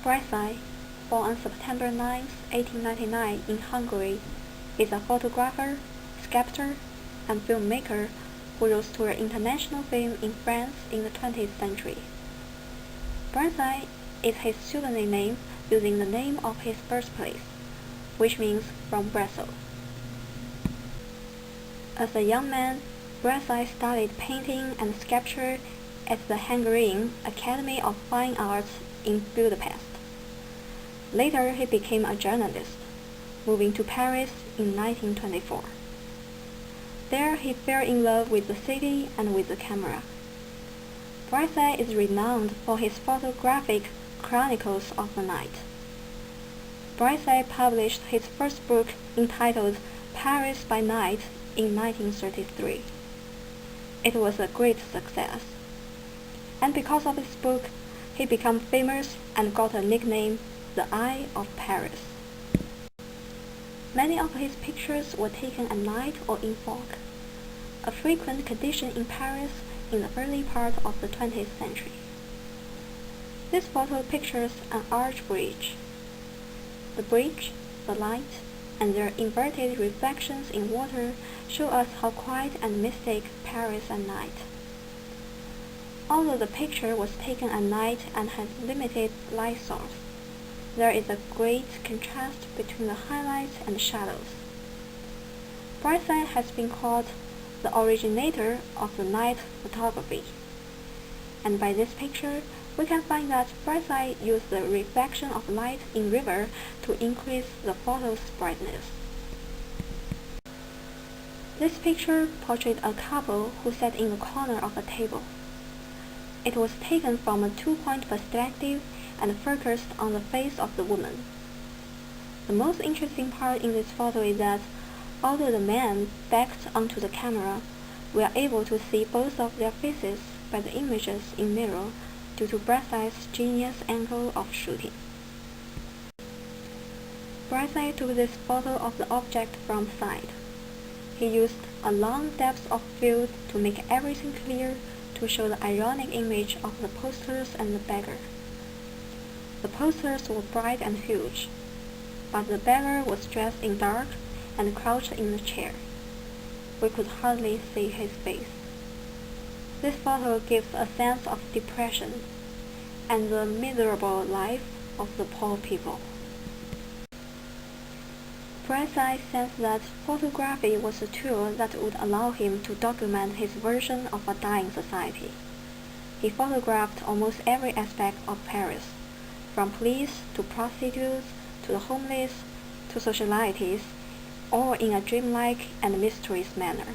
Brassai, born on September 9, 1899 in Hungary, is a photographer, sculptor, and filmmaker who rose to international fame in France in the 20th century. Brassai is his pseudonym name using the name of his birthplace, which means from Brassai. As a young man, Brassai studied painting and sculpture at the Hungarian Academy of Fine Arts in Budapest. Later, he became a journalist, moving to Paris in 1924. There, he fell in love with the city and with the camera. Brassai is renowned for his photographic chronicles of the night. Brassai published his first book entitled Paris by Night in 1933. It was a great success, and because of this book, he became famous and got a nickname, the Eye of Paris. Many of his pictures were taken at night or in fog, a frequent condition in Paris in the early part of the 20th century. This photo pictures an arch bridge. The bridge, the light, and their inverted reflections in water show us how quiet and mystic Paris at night. Although the picture was taken at night and had limited light source, there is a great contrast between the highlights and shadows. Brassai has been called the originator of the night photography, and by this picture we can find that Brassai used the reflection of light in river to increase the photo's brightness. This picture portrayed a couple who sat in the corner of a table. It was taken from a two-point perspective and focused on the face of the woman. The most interesting part in this photo is that, although the men backed onto the camera, we are able to see both of their faces by the images in mirror due to Brassai's genius angle of shooting. Brassai took this photo of the object from side. He used a long depth of field to make everything clear to show the ironic image of the posters and the beggar. The posters were bright and huge, but the beggar was dressed in dark and crouched in the chair. We could hardly see his face. This photo gives a sense of depression and the miserable life of the poor people. Brassai sensed that photography was a tool that would allow him to document his version of a dying society. He photographed almost every aspect of Paris, from police to prostitutes to the homeless to socialities, all in a dreamlike and mysterious manner.